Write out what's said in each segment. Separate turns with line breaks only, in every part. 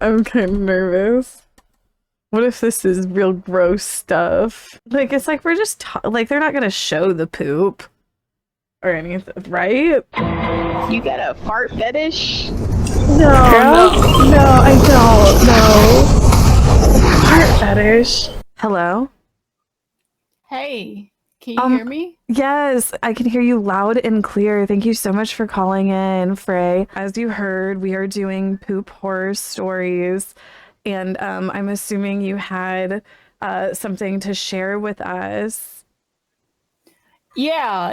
I'm kind of nervous. What if this is real gross stuff? Like, it's like we're just like they're not gonna show the poop or anything, right?
You got a fart fetish?
No,
Girl?
no, I don't. No. Heart fetish. Hello?
Hey, can you
Um,
hear me?
yes, I can hear you loud and clear. Thank you so much for calling in, Frey. As you heard, we are doing poop horror stories, and I'm assuming you had something to share with us.
Yeah,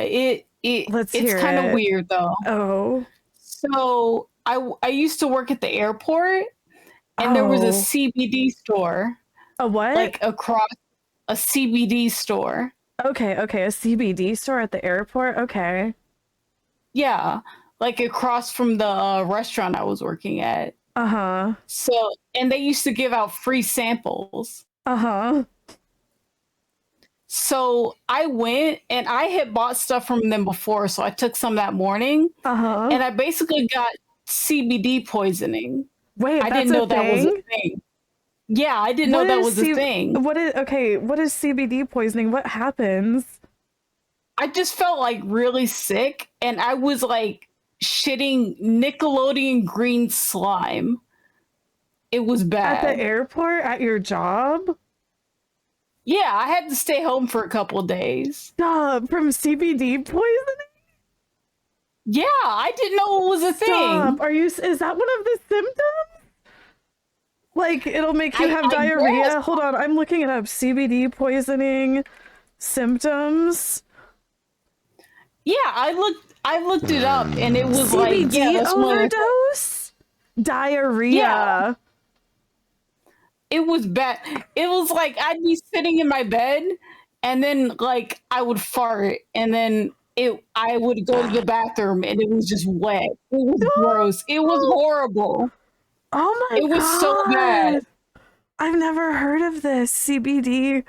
Let's
it's
hear
kind of
it.
weird though.
Oh,
So I used to work at the airport, and there was a
oh,
CBD store
a what?
like across a CBD store.
Okay, okay, a CBD store at the airport. Okay.
Yeah, like across from the restaurant I was working at.
Uh-huh.
So, and they used to give out free samples.
Uh-huh.
So I went and I had bought stuff from them before, so I took some that morning
Uh-huh.
and I basically got CBD poisoning.
Wait,
I
that's
didn't
a
know that was a
thing?
thing. Yeah, I didn't know
What
that
is
was a
C
thing.
what is okay, what is CBD poisoning? What happens
I just felt like really sick and I was like shitting Nickelodeon green slime. It was
at the
bad.
airport at your job?
Yeah, I had to stay home for a couple of days.
Stop, from CBD poisoning?
Yeah, I didn't know it was a
Stop.
thing.
Is that one of the symptoms? Like it'll make you have
I guess.
diarrhea? Hold on, I'm looking it up. CBD poisoning symptoms.
Yeah, I looked it up and it was like, yeah,
CBD
that's one of the
overdose?
yeah,
Diarrhea.
it was bad. It was like I'd be sitting in my bed and then like I would fart and then it I would go to the bathroom and it was just wet. It was gross. It was horrible.
Oh my
It was so bad.
god. I've never heard of this CBD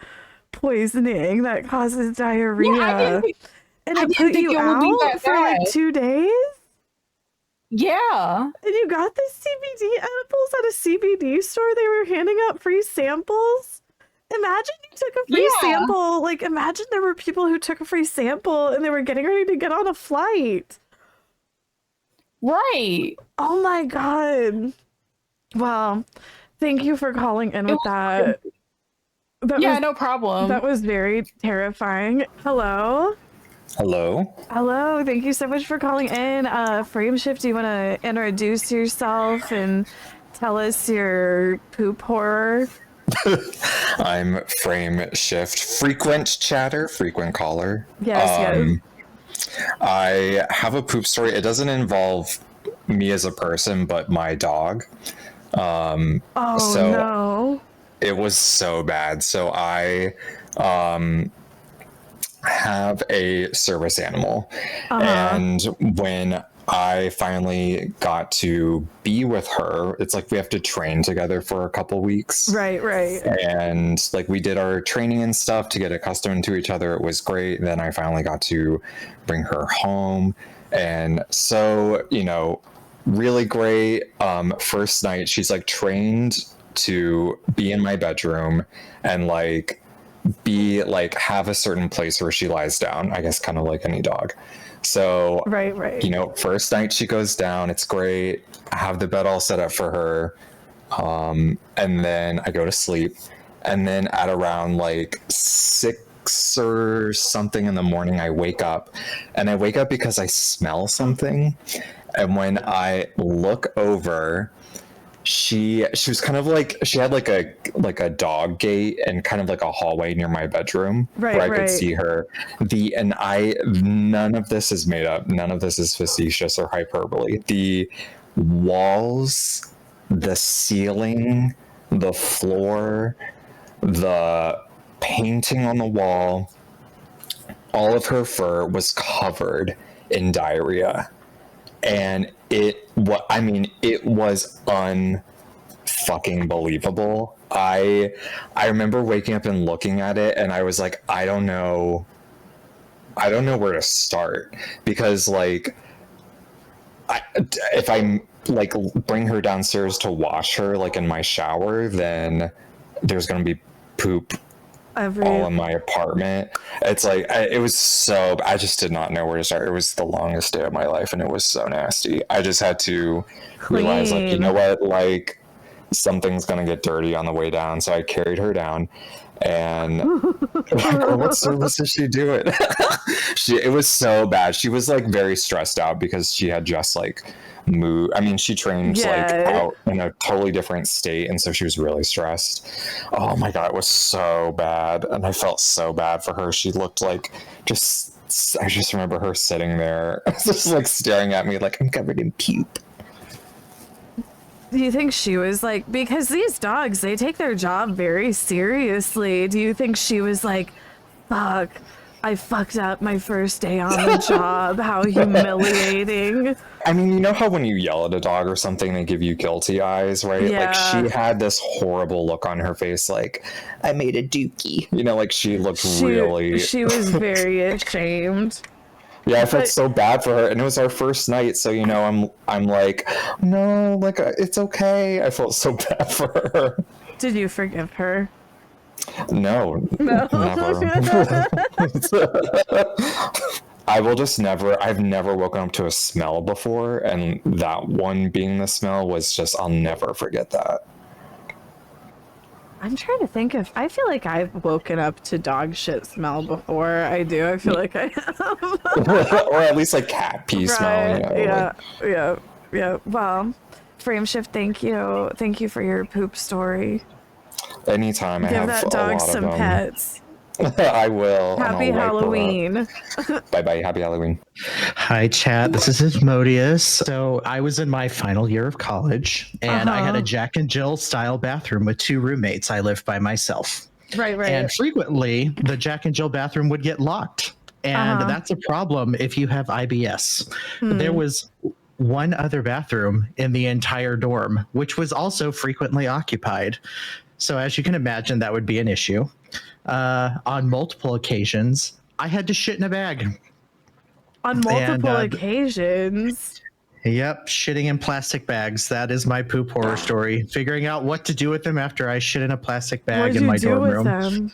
poisoning that causes
Yeah,
diarrhea. And
I
it
didn't
put
think
you
it would be
out
that
for like
bad.
2 days?
Yeah.
And you got the CBD edibles at a CBD store? They were handing out free samples? Imagine you took a free
Yeah.
sample. Like, imagine there were people who took a free sample and they were getting ready to get on a flight.
Right.
Oh my god. Well, thank you for calling in
It
with
was
that.
crazy.
That
Yeah,
was
no problem.
that was very terrifying. Hello?
Hello.
Hello, thank you so much for calling in. Frameshift, do you want to introduce yourself and tell us your poop horror?
I'm Frame Shift, frequent chatter, frequent caller.
Yes, yes.
I have a poop story. It doesn't involve me as a person, but my dog.
Oh
So
no.
it was so bad. So I have a service animal.
Uh-huh.
And when I finally got to be with her, it's like we have to train together for a couple weeks.
Right, right.
And like we did our training and stuff to get accustomed to each other. It was great. Then I finally got to bring her home. And so, really great. First night, she's like trained to be in my bedroom and like be like have a certain place where she lies down, I guess, kind of like any dog. So,
Right, right.
first night she goes down, it's great. I have the bed all set up for her. And then I go to sleep. And then at around like 6 or something in the morning, I wake up. And I wake up because I smell something. And when I look over, she was kind of like she had like a dog gate and kind of like a hallway near my bedroom where
Right,
I could
right.
see her. None of this is made up. None of this is facetious or hyperbole. The walls, the ceiling, the floor, the painting on the wall, all of her fur was covered in diarrhea. And it was unfucking believable. I remember waking up and looking at it and I was like, I don't know where to start because like I, if I'm like bring her downstairs to wash her like in my shower, then there's gonna be poop all in my apartment. It's like it was so I just did not know where to start. It was the longest day of my life, and it was so nasty. I just had to realize, like, you know what, like something's gonna get dirty on the way down. So I carried her down, and what service did she do it? It was so bad. She was like very stressed out because she had just like moved. I mean, she trained like out in a totally different state, and so she was really stressed. Oh my god, it was so bad, and I felt so bad for her. She looked like I just remember her sitting there just like staring at me like I'm covered in puke.
Do you think she was like, because these dogs, they take their job very seriously. Do you think she was like, fuck, I fucked up my first day on the job. How humiliating.
I mean, you know how when you yell at a dog or something, they give you guilty eyes, right?
Yeah.
Like she had this horrible look on her face, like, I made a dookie. You know, like she looked really...
She was very ashamed.
Yeah, I felt so bad for her, and it was our first night, so you know, I'm like, no, like it's okay. I felt so bad for her.
Did you forgive her?
No. Never. I will just never. I've never woken up to a smell before, and that one being the smell was just. I'll never forget that.
I'm trying to think if I feel like I've woken up to dog shit smell before. I do. I feel like I have.
Or at least like cat pee smell. You know,
Yeah. Well, Frameshift, thank you. Thank you for your poop story.
Anytime.
Give
I have
that dog some pets.
I will.
Happy Halloween.
Bye. Happy Halloween.
Hi, chat. This is Asmodeus. So I was in my final year of college, and I had a Jack and Jill style bathroom with 2 roommates. I lived by myself.
Right.
And frequently, the Jack and Jill bathroom would get locked. And that's a problem if you have IBS. There was one other bathroom in the entire dorm, which was also frequently occupied. So as you can imagine, that would be an issue. On multiple occasions, I had to shit in a bag.
On multiple occasions?
Yep, shitting in plastic bags. That is my poop horror story. Figuring out what to do with them after I shit in a plastic bag in my dorm room.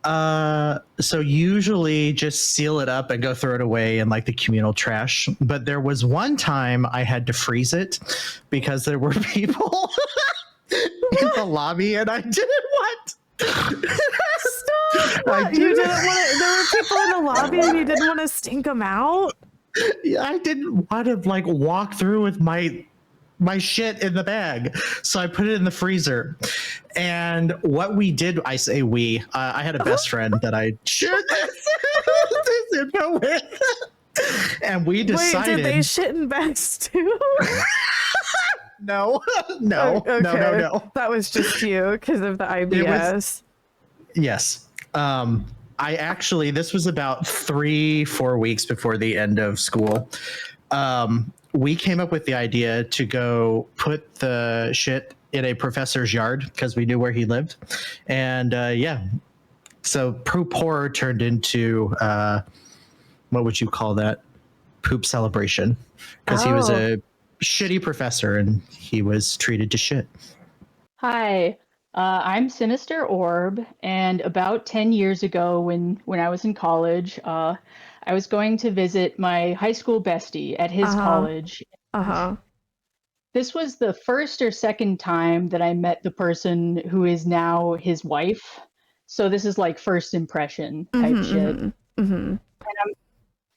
So usually just seal it up and go throw it away in like the communal trash. But there was one time I had to freeze it because there were people in the lobby and I didn't want.
Stop! You didn't want to. There were people in the lobby and you didn't want to stink them out.
Yeah, I didn't want to like walk through with my shit in the bag, so I put it in the freezer. And what we did, I say we, I had a best friend that I shared this info with, and we decided.
Wait, did they shit in bags too?
No.
That was just you because of the IBS.
Yes. I actually, this was about 3-4 weeks before the end of school. We came up with the idea to go put the shit in a professor's yard because we knew where he lived. And so poop horror turned into, what would you call that? Poop celebration. Because he was a shitty professor and he was treated to shit.
Hi, I'm Sinister Orb, and about 10 years ago when I was in college, I was going to visit my high school bestie at his college. This was the first or second time that I met the person who is now his wife. So this is like first impression type shit. And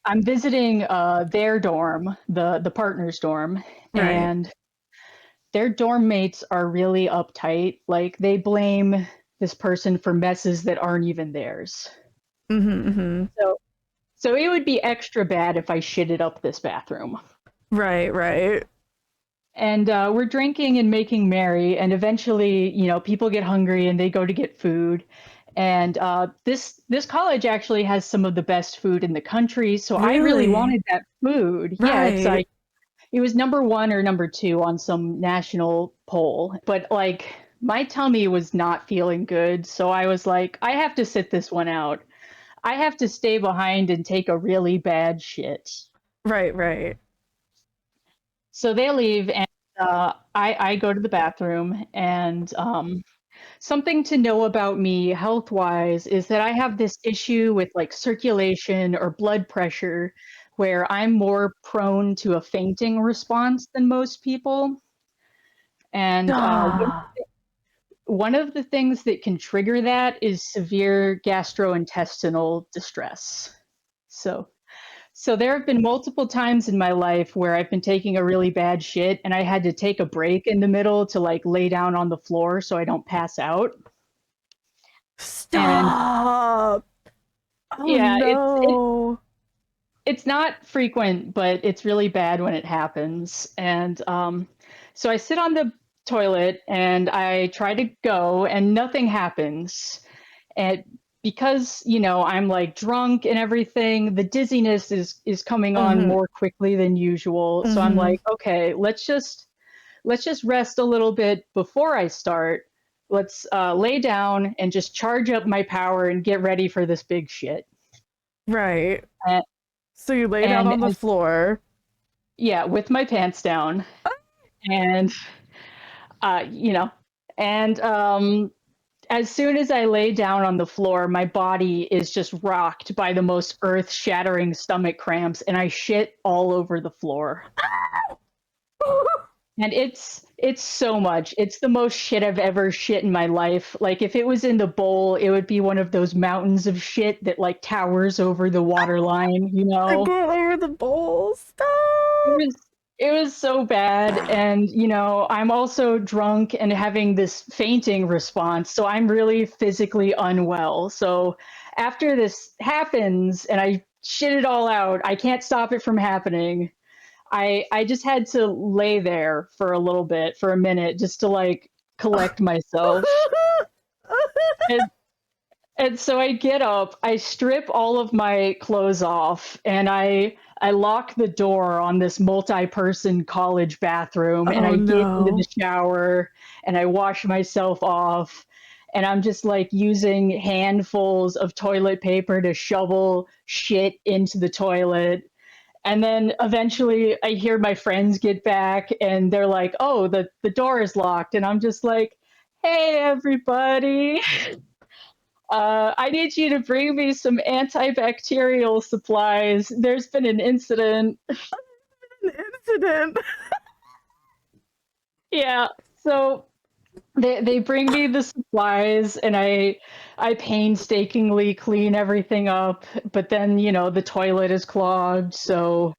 I'm visiting their dorm, the partner's dorm, and their dorm mates are really uptight. Like they blame this person for messes that aren't even theirs. So it would be extra bad if I shitted up this bathroom.
Right.
And we're drinking and making merry, and eventually, people get hungry and they go to get food. And this college actually has some of the best food in the country, so I really wanted that food. Yeah, it's like it was number 1 or number 2 on some national poll, but like my tummy was not feeling good, so I was like, I have to sit this one out. I have to stay behind and take a really bad shit.
Right.
So they leave, and I go to the bathroom, and something to know about me health wise is that I have this issue with like circulation or blood pressure where I'm more prone to a fainting response than most people. And
Ah.
one of the things that can trigger that is severe gastrointestinal distress. So, so there have been multiple times in my life where I've been taking a really bad shit and I had to take a break in the middle to like lay down on the floor so I don't pass out. And
Stop. Oh
yeah,
no.
it's not frequent, but it's really bad when it happens. And so I sit on the toilet and I try to go, and nothing happens. And because I'm like drunk and everything, the dizziness is coming on
Mm-hmm.
more quickly than usual. So I'm
Mm-hmm.
like, okay, let's just rest a little bit before I start. Let's lay down and just charge up my power and get ready for this big shit.
Right.
And,
So you lay down
and
on the floor.
yeah, with my pants down, and uh, you know, and as soon as I lay down on the floor, my body is just rocked by the most earth-shattering stomach cramps, and I shit all over the floor. And it's so much. It's the most shit I've ever shit in my life. Like if it was in the bowl, it would be one of those mountains of shit that like towers over the water line, you
I
know?
go over the bowl.
It
Stop.
was it was so bad, and I'm also drunk and having this fainting response, so I'm really physically unwell. So after this happens and I shit it all out, I can't stop it from happening. I just had to lay there for a little bit, for a minute, just to like collect myself. And and so I get up, I strip all of my clothes off, and I lock the door on this multi-person college bathroom, and
Oh
I get into the
no.
shower and I wash myself off, and I'm just like using handfuls of toilet paper to shovel shit into the toilet. And then eventually I hear my friends get back and they're like, "Oh, the door is locked." And I'm just like, "Hey everybody, I need you to bring me some antibacterial supplies. There's been an incident."
An incident.
Yeah. So they bring me the supplies and I painstakingly clean everything up, but then, the toilet is clogged, so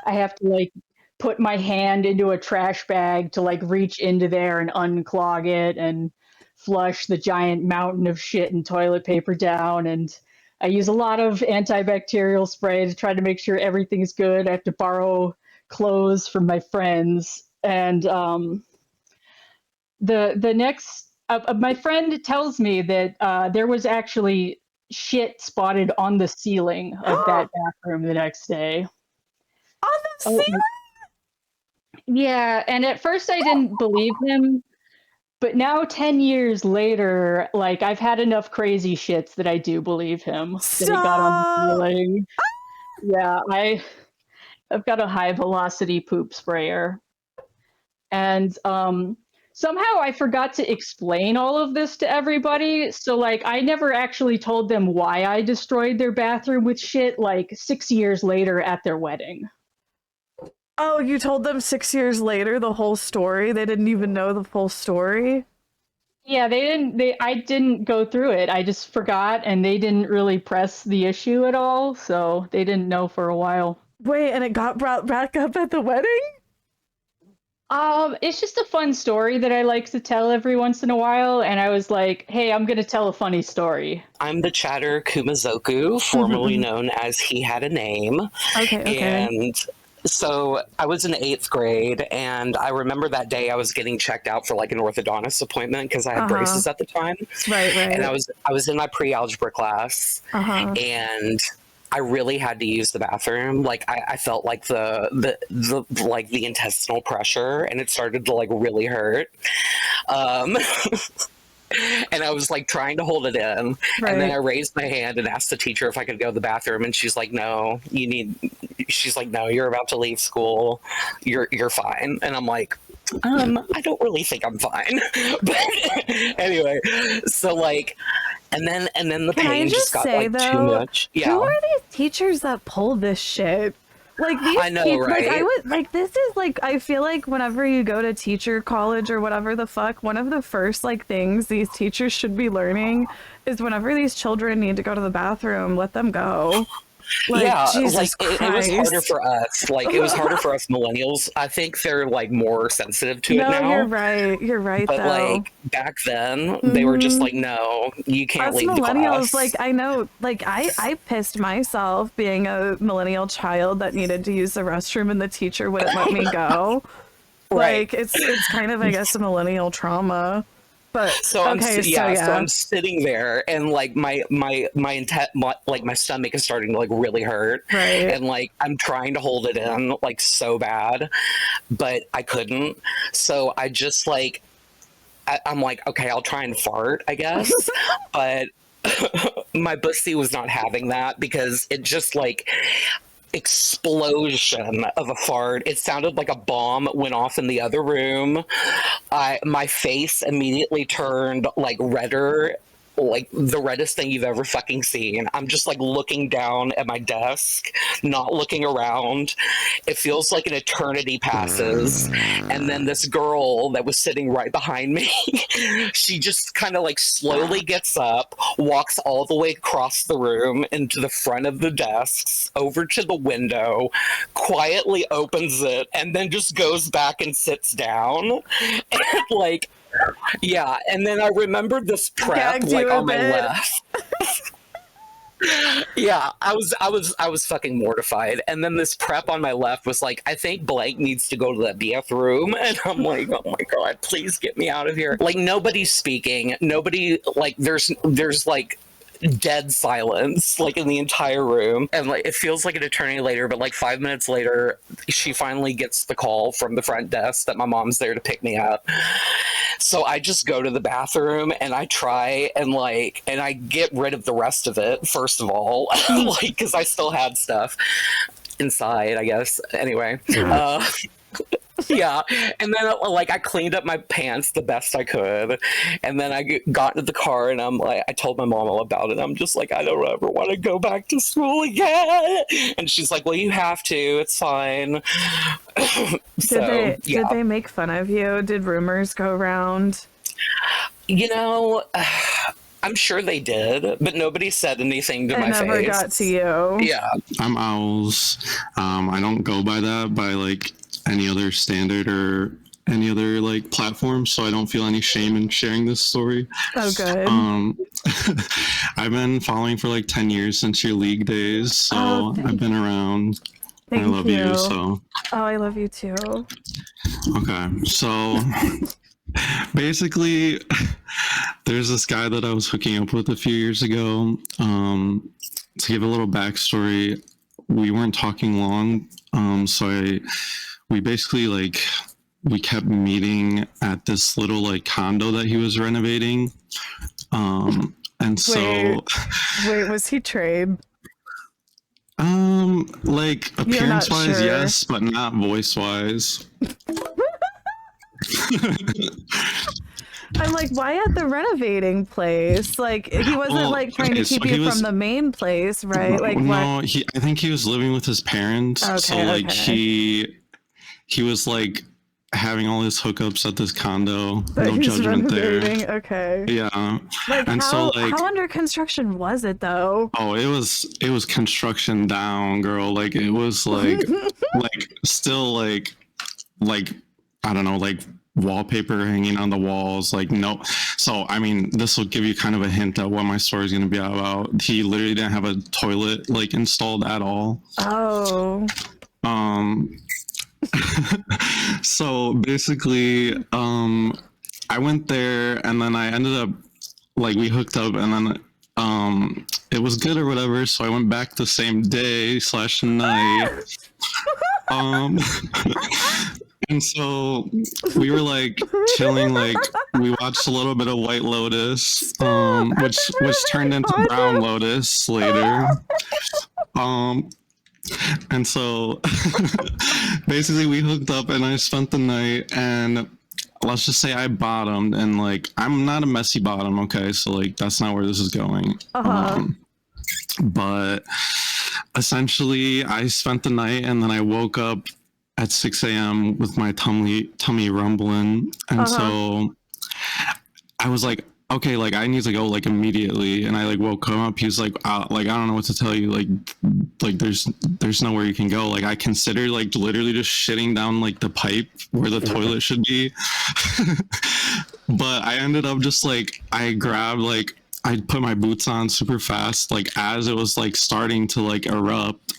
I have to like put my hand into a trash bag to like reach into there and unclog it and flush the giant mountain of shit and toilet paper down. And I use a lot of antibacterial spray to try to make sure everything's good. I have to borrow clothes from my friends. And the next my friend tells me that there was actually shit spotted on the ceiling of that
On
bathroom the next day.
the
Oh,
ceiling.
yeah, and at first I didn't believe him, but now 10 years later, like I've had enough crazy shits that I do believe him that it got on the
Stop.
ceiling. Yeah, I've got a high velocity poop sprayer. And somehow I forgot to explain all of this to everybody. So like I never actually told them why I destroyed their bathroom with shit like 6 years later at their wedding.
Oh, you told them 6 years later the whole story? They didn't even know the full story?
Yeah, I didn't go through it. I just forgot, and they didn't really press the issue at all, so they didn't know for a while.
Wait, and it got brought back up at the wedding?
It's just a fun story that I like to tell every once in a while, and I was like, "Hey, I'm gonna tell a funny story."
I'm the chatter Kumazoku, formerly known as He Had a Name.
Okay, okay.
And so I was in 8th grade, and I remember that day I was getting checked out for like an orthodontist appointment because I had braces at the time.
Right,
And
right.
I was in my pre-algebra class,
Uh-huh.
and I really had to use the bathroom. Like I felt like the like the intestinal pressure, and it started to like really hurt. Um, and I was like trying to hold it in.
Right.
And then I raised my hand and asked the teacher if I could go to the bathroom. And she's like, no, she's like, no, you're about to leave school. You're fine. And I'm like, I don't really think I'm fine. But anyway, so like, and then the
Can I
pain
just
just got
say,
like too
though,
much. Yeah.
who are these teachers that pull this shit? Like these
I know, right?
Like I would like this is like I feel like whenever you go to teacher college or whatever the fuck, one of the first like things these teachers should be learning is whenever these children need to go to the bathroom, let them go. Like,
yeah,
Jesus
like it was
Christ.
harder for us. Like it was harder for us millennials. I think they're like more sensitive to it
No,
now.
you're right. You're right,
But
though.
like back then, they were just like, no, you can't
Us
leave the
millennials,
class.
like I know, like I pissed myself being a millennial child that needed to use the restroom and the teacher wouldn't let me go.
Right.
Like it's kind of I guess a millennial trauma. But
So
okay,
so I'm sitting there and like my stomach is starting to like really hurt.
Right.
And like I'm trying to hold it in like so bad, but I couldn't. So I just like I'm like, okay, I'll try and fart, I guess. But my pussy was not having that because it just like explosion of a fart. It sounded like a bomb went off in the other room. My face immediately turned like redder, like the reddest thing you've ever fucking seen. I'm just like looking down at my desk, not looking around. It feels like an eternity passes. And then this girl that was sitting right behind me, she just kind of like slowly gets up, walks all the way across the room into the front of the desks, over to the window, quietly opens it, and then just goes back and sits down. And like, yeah, and then I remembered this prep
Gagged
like
you a
on my
bit.
left. Yeah, I was fucking mortified. And then this prep on my left was like, I think blank needs to go to the bathroom. And I'm like, oh my God, please get me out of here. Like nobody's speaking. Nobody like there's like dead silence like in the entire room, and like it feels like an eternity later, but like 5 minutes later she finally gets the call from the front desk that my mom's there to pick me up. So I just go to the bathroom and I try and I get rid of the rest of it first of all, like because I still had stuff inside, I guess. Anyway, yeah, and then like I cleaned up my pants the best I could, and then I got into the car and I'm like, I told my mom all about it. I'm just like, I don't ever want to go back to school again. And she's like, well, you have to. It's fine.
Did they make fun of you? Did rumors go around?
You know, I'm sure they did, but nobody said anything to my face.
It never got to you.
Yeah.
I'm Owls. I don't go by that by like any other standard or any other like platform, so I don't feel any shame in sharing this story.
Oh, good.
I've been following for like 10 years since your league days, so I've been around. I love you. So.
Oh, I love you too.
Okay, so basically, there's this guy that I was hooking up with a few years ago. To give a little backstory, we weren't talking long, we basically we kept meeting at this little like condo that he was renovating. And so
wait, was he trade?
Like appearance wise,
sure.
yes, but not voice wise.
I'm like, why at the renovating place? Like he wasn't like trying to keep you from the main place, right? Like
no,
what?
I think he was living with his parents.
Okay,
so like he was like having all his hookups at this condo.
But
no judgment
renovating.
there.
Okay.
Yeah.
Like
and
how under construction was it though?
Oh, it was construction down, girl. Like it was like still like I don't know, like wallpaper hanging on the walls, like no. So I mean, this will give you kind of a hint at what my story is going to be about. He literally didn't have a toilet like installed at all.
Oh.
So basically, I went there and then I ended up like we hooked up and then it was good or whatever. So I went back the same day / night. And so we were like chilling, like we watched a little bit of White Lotus, which turned into Brown Lotus later. And so basically we hooked up and I spent the night, and let's just say I bottomed, and like I'm not a messy bottom, okay? So like that's not where this is going. But essentially I spent the night and then I woke up at 6 a.m. with my tummy rumbling. And so I was like, okay, like I need to go like immediately. And I like woke him up. He was like I don't know what to tell you. Like there's nowhere you can go. Like I considered like literally just shitting down like the pipe where the toilet should be. But I ended up just like, I put my boots on super fast, like as it was like starting to like erupt.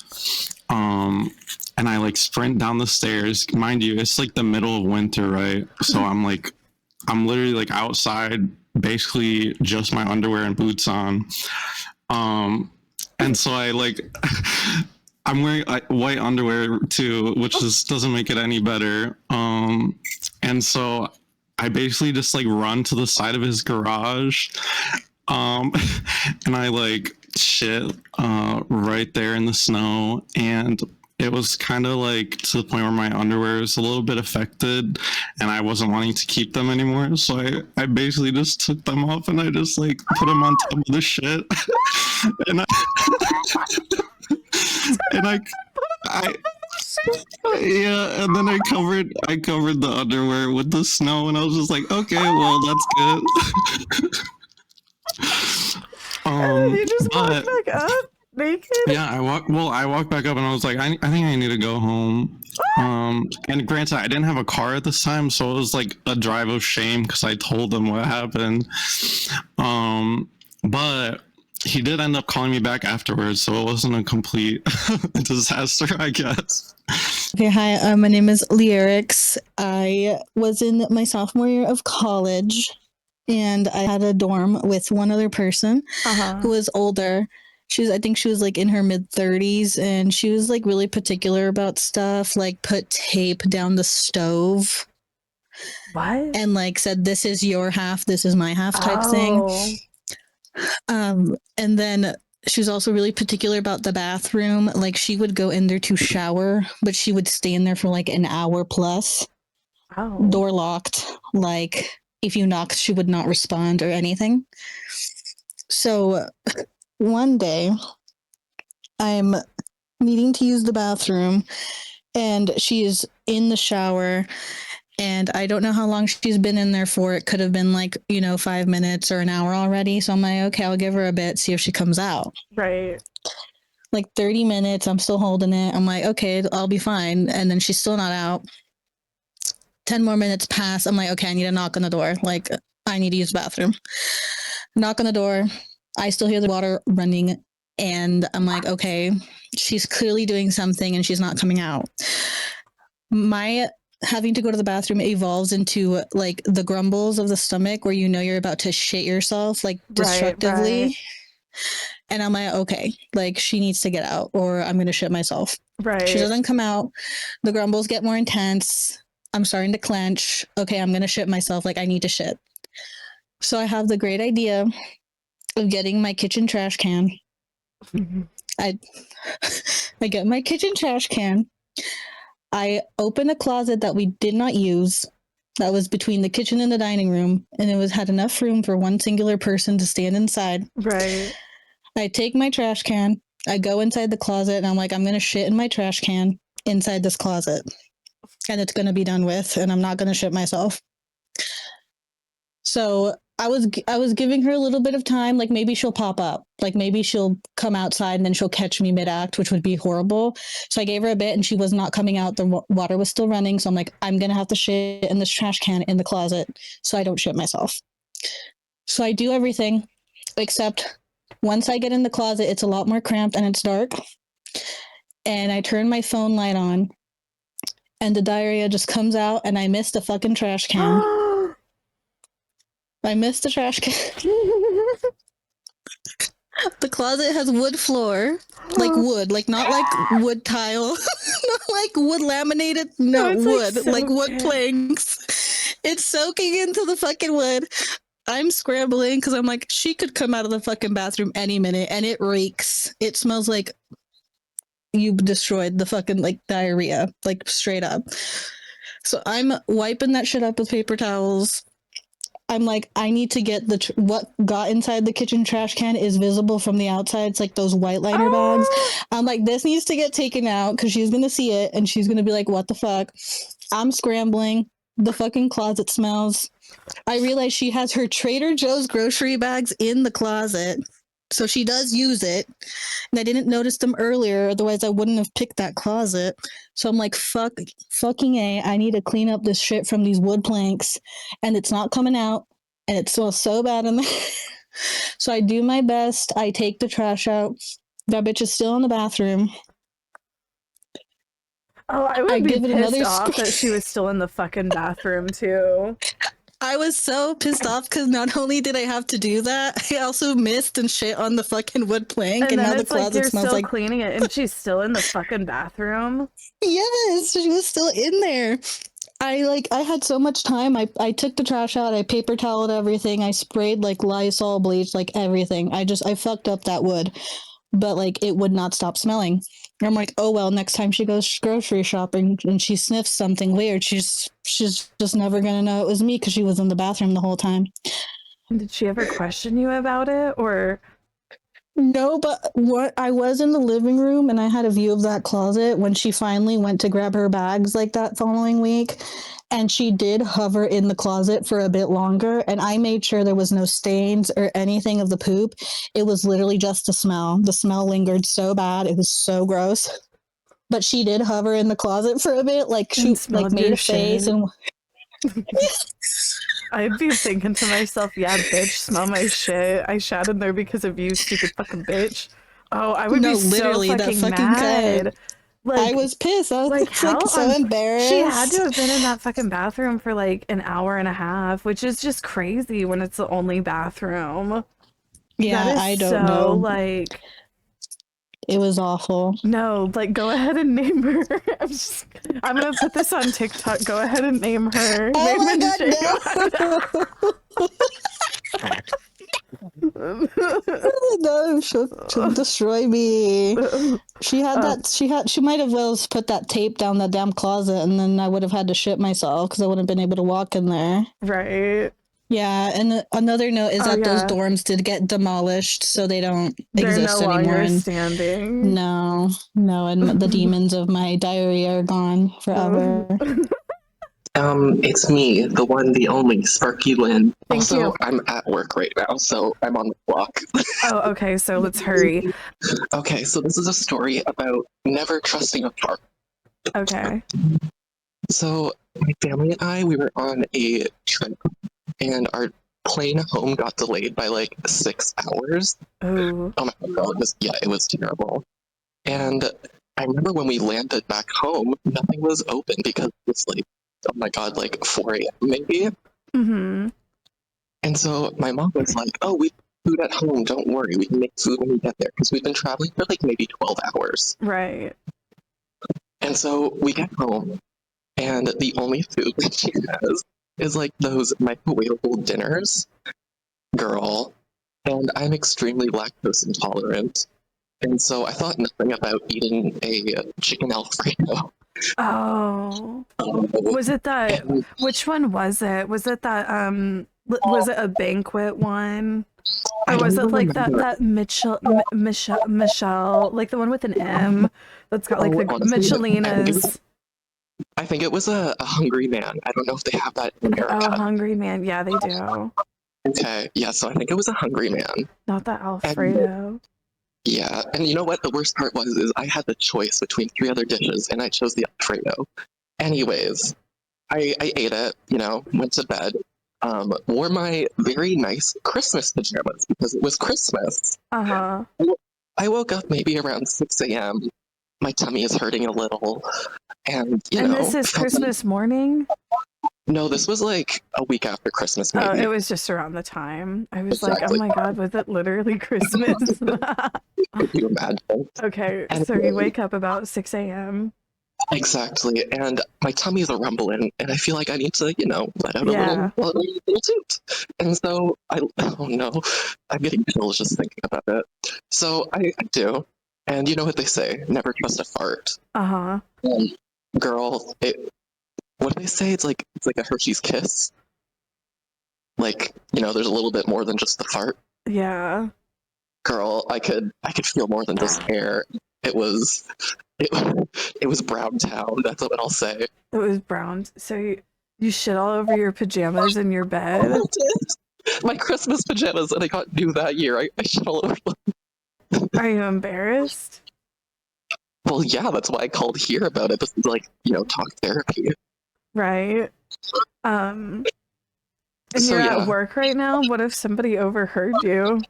And I like sprint down the stairs. Mind you, it's like the middle of winter, right? So I'm literally like outside, basically just my underwear and boots on. And so I like, I'm wearing white underwear too, which just doesn't make it any better. And so I basically just like run to the side of his garage. And I like shit right there in the snow, and it was kind of like to the point where my underwear was a little bit affected and I wasn't wanting to keep them anymore. So I basically just took them off and I just like put them on top of the shit. And yeah, and then I covered the underwear with the snow, and I was just like, okay, well that's good.
You just walked back up naked?
Yeah, I walked back up and I was like, I think I need to go home. And granted, I didn't have a car at this time, so it was like a drive of shame because I told him what happened. But he did end up calling me back afterwards, so it wasn't a complete disaster, I guess.
Okay, hi, my name is Lyrics. I was in my sophomore year of college, and I had a dorm with one other person who was older. I think she was like in her mid-30s, and she was like really particular about stuff, like put tape down the stove.
What?
And like said, this is your half, this is my half type thing. And then she was also really particular about the bathroom. Like she would go in there to shower, but she would stay in there for like an hour plus. Door locked. Like if you knocked, she would not respond or anything. So one day I'm needing to use the bathroom and she is in the shower, and I don't know how long she's been in there for. It could have been like, 5 minutes or an hour already. So I'm like, okay, I'll give her a bit, see if she comes out.
Right.
Like 30 minutes, I'm still holding it. I'm like, okay, I'll be fine. And then she's still not out. 10 more minutes pass. I'm like, okay, I need to knock on the door. Like, I need to use the bathroom. Knock on the door. I still hear the water running. And I'm like, okay, she's clearly doing something and she's not coming out. My having to go to the bathroom evolves into like the grumbles of the stomach where you're about to shit yourself, like destructively. Right. And I'm like, okay, like she needs to get out or I'm going to shit myself.
Right.
She doesn't come out. The grumbles get more intense. I'm starting to clench. Okay, I'm going to shit myself. Like I need to shit. So I have the great idea of getting my kitchen trash can. I get my kitchen trash can. I open a closet that we did not use that was between the kitchen and the dining room, and it had enough room for one singular person to stand inside.
Right.
I take my trash can, I go inside the closet, and I'm like, I'm going to shit in my trash can inside this closet. And it's going to be done with, and I'm not going to shit myself. So I was giving her a little bit of time, like maybe she'll pop up, like maybe she'll come outside and then she'll catch me mid-act, which would be horrible. So I gave her a bit and she was not coming out. The water was still running. So I'm like, I'm going to have to shit in this trash can in the closet so I don't shit myself. So I do everything except once I get in the closet, it's a lot more cramped and it's dark. And I turn my phone light on and the diarrhea just comes out and I missed the fucking trash can. I missed the trash can. The closet has wood floor, like wood, like not like wood tile, not like wood laminated, no,
it's
wood, like wood
soaking.
planks. It's soaking into the fucking wood. I'm scrambling because I'm like, she could come out of the fucking bathroom any minute, and it reeks. It smells like you destroyed the fucking like diarrhea, like straight up. So I'm wiping that shit up with paper towels. I'm like, I need to get what got inside the kitchen trash can is visible from the outside. It's like those white liner bags. I'm like, this needs to get taken out because she's gonna see it and she's gonna be like, what the fuck? I'm scrambling. The fucking closet smells. I realize she has her Trader Joe's grocery bags in the closet. So she does use it. And I didn't notice them earlier, otherwise I wouldn't have picked that closet. So I'm like, fucking A, I need to clean up this shit from these wood planks. And it's not coming out. And it smells so bad in there. So I do my best. I take the trash out. That bitch is still in the bathroom.
Oh, I would
I
be
give it
pissed
another
off that she was still in the fucking bathroom too.
I was so pissed off because not only did I have to do that, I also missed and shit on the fucking wood plank, and
then
now the
it's like
closet
you're
smells
still
like.
cleaning it, and she's still in the fucking bathroom.
Yes, she was still in there. I had so much time. I took the trash out, I paper toweled everything, I sprayed like Lysol bleach, like everything. I fucked up that wood. But like it would not stop smelling. And I'm like, oh well, next time she goes grocery shopping and she sniffs something weird, she's just never gonna know it was me because she was in the bathroom the whole time.
Did she ever question you about it, or?
No, but what I was in the living room and I had a view of that closet when she finally went to grab her bags like that following week. And she did hover in the closet for a bit longer. And I made sure there was no stains or anything of the poop. It was literally just the smell. The smell lingered so bad. It was so gross. But she did hover in the closet for a bit, like she like made a face and
I'd be thinking to myself, yeah, bitch, smell my shit. I shat in there because of you, stupid fucking bitch. Oh, I would be so fucking mad. Like,
I was pissed. I was
like how
so embarrassed.
She had to have been in that fucking bathroom for like an hour and a half, which is just crazy when it's the only bathroom.
Yeah, I don't know.
Like,
it was awful.
No, like go ahead and name her. I'm gonna put this on TikTok. Go ahead and name her.
Oh
name
my god, no. No, she'll destroy me. She had that. She might have well put that tape down that damn closet, and then I would have had to shit myself because I wouldn't have been able to walk in there.
Right.
Yeah, and another note is that those dorms did get demolished, so they don't exist
no
anymore.
Longer standing.
No, and the demons of my diarrhea are gone forever.
It's me, the one, the only, Sparky Lynn.
Thank you.
I'm at work right now, so I'm on the clock.
Oh, okay, so let's hurry.
Okay, so this is a story about never trusting a park.
Okay.
So my family and I, we were on a trip, and our plane home got delayed by like 6 hours.
Oh
my god, it was terrible. And I remember when we landed back home, nothing was open because it was like, oh my god, like 4 a.m. maybe.
Mm-hmm.
And so my mom was like, oh, we have food at home, don't worry, we can make food when we get there, because we've been traveling for like maybe 12 hours.
Right.
And so we get home, and the only food that she has is like those microwavable dinners. Girl. And I'm extremely lactose intolerant. And so I thought nothing about eating a chicken Alfredo.
Oh. Was it that? Which one was it? Was it that? Was it a banquet one? Or was it like that Michelle, like the one with an M that's got like the Michelinas?
I think it was a Hungry Man. I don't know if they have that in America.
Oh, Hungry Man. Yeah, they do.
Okay, yeah, so I think it was a Hungry Man.
Not that Alfredo.
Yeah, and you know what the worst part was is I had the choice between 3 other dishes, and I chose the Alfredo. Anyways, I ate it, went to bed, wore my very nice Christmas pajamas because it was Christmas.
Uh-huh.
I woke up maybe around 6 a.m. My tummy is hurting a little, and
this is Christmas morning?
No, this was like a week after Christmas,
Oh,
maybe.
it was just around the time. I was like, oh
Exactly.
my God, was it literally Christmas?
Could you imagine?
Okay,
And
so you wake up about 6 a.m.
exactly, and my tummy's a rumbling, and I feel like I need to, let out
Yeah.
a little toot. And so oh no, I'm getting chills just thinking about it. So I do, and you know what they say: never trust a fart.
Uh-huh.
Girl, what do they say? It's like a Hershey's kiss. Like, there's a little bit more than just the fart.
Yeah.
Girl, I could feel more than just air. It was it, it was Brown Town. That's what I'll say.
It was brown. So you shit all over your pajamas in your bed?
I did. My Christmas pajamas that I got new that year. I shit all over them.
Are you embarrassed?
Well, yeah, that's why I called here about it. This is like, talk therapy.
Right. And
So
you're
yeah.
at work right now? What if somebody overheard you?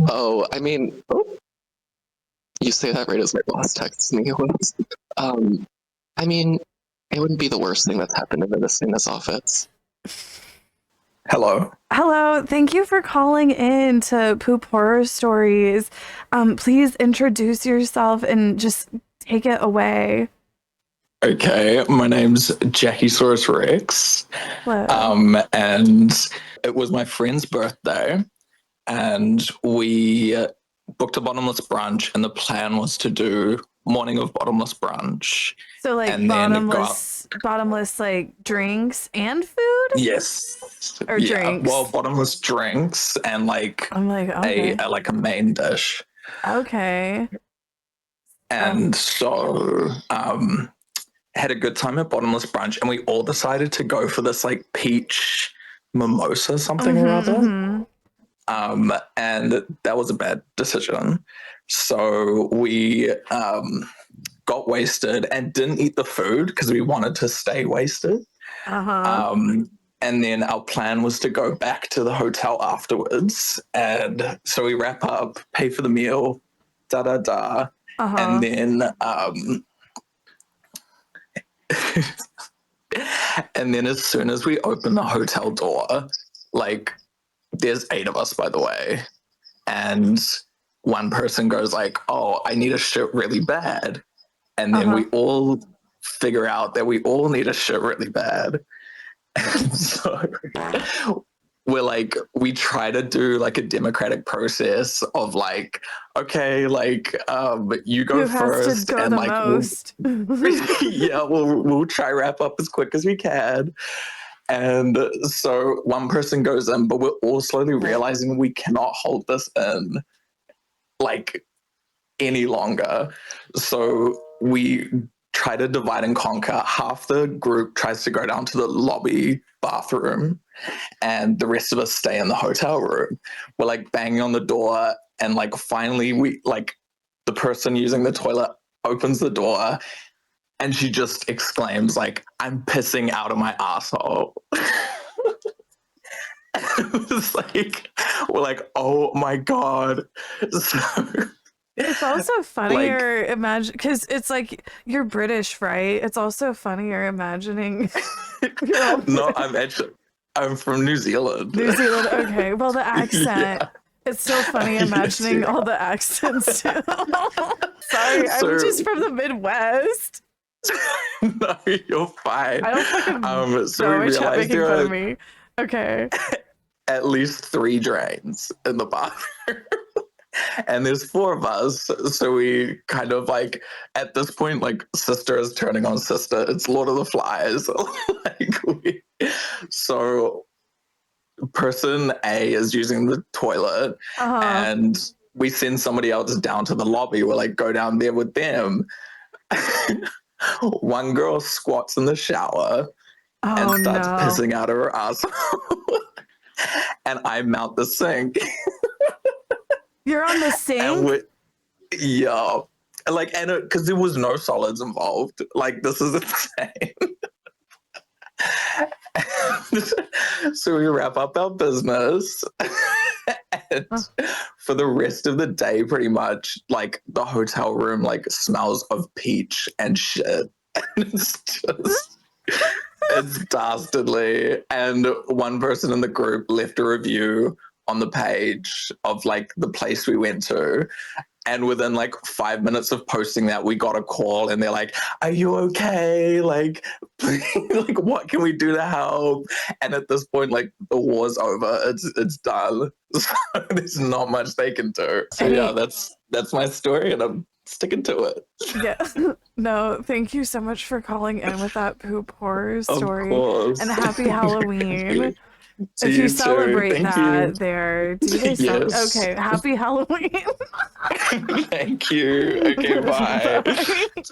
Oh, I mean, you say that right as my boss texts me. I mean, it wouldn't be the worst thing that's happened in this office.
Hello.
Hello, thank you for calling in to Poop Horror Stories. Please introduce yourself and just take it away.
Okay, my name's Jackie Saurus Rex.
Hello.
And it was my friend's birthday, and we booked a bottomless brunch, and the plan was to do morning of bottomless brunch.
So like
And then it got-
bottomless like drinks and food?
Yes.
Or
yeah.
drinks?
Well, bottomless drinks and like
I'm like, okay.
a main dish.
Okay.
And so had a good time at bottomless brunch, and we all decided to go for this like peach mimosa something or other. And that was a bad decision. So we got wasted and didn't eat the food because we wanted to stay wasted. And then our plan was to go back to the hotel afterwards. And so we wrap up, pay for the meal, and then and then as soon as we open the hotel door, like there's 8 of us, by the way, and one person goes like, oh, I need a shit really bad. And then we all figure out that we all need a shit really bad. And so we try to do like a democratic process of like, okay, like you go
Who
first,
has to go
and
the
like
most?
we'll try wrap up as quick as we can. And so one person goes in, but we're all slowly realizing we cannot hold this in like any longer. So we try to divide and conquer. Half the group tries to go down to the lobby bathroom, and the rest of us stay in the hotel room. We're like banging on the door, and like finally we like the person using the toilet opens the door, and she just exclaims like, I'm pissing out of my asshole. It was like, we're like, oh my God. So,
it's also funnier imagine because it's like you're British, right? It's also funnier imagining
no, I'm from New Zealand.
New Zealand. Okay, well the accent.
Yeah.
It's so funny imagining all the accents too. Sorry,
So-
I'm just from the Midwest.
No, you're fine.
I don't fucking
so
know.
we
It's
realized
making
there
fun
are
of me. Okay.
at least 3 drains in the bathroom. And there's 4 of us. So we kind of like, at this point, like sister is turning on sister. It's Lord of the Flies. So person A is using the toilet, and we send somebody else down to the lobby. We're like, go down there with them. One girl squats in the shower and starts pissing out of her ass. And I mount the sink.
You're on the sink?
Yeah. Like, and because there was no solids involved. Like, this is insane. So we wrap up our business. And for the rest of the day, pretty much, like, the hotel room, like, smells of peach and shit. And it's just...
It's dastardly. And one person in the group left a review on the page of like the place we went to. And within like 5 minutes of posting that, we got a call and they're like, "Are you okay? Like, like what can we do to help?" And at this point, like the war's over. It's done. So there's not much they can do. So yeah, that's my story and I'm sticking to it.
Yeah. No, thank you so much for calling in with that poop horror story.
Of course.
And happy Halloween.
To
If you
too.
celebrate
Thank
that
you.
there, do they
Yes.
Okay, happy Halloween.
Thank you. Okay, bye.
Bye.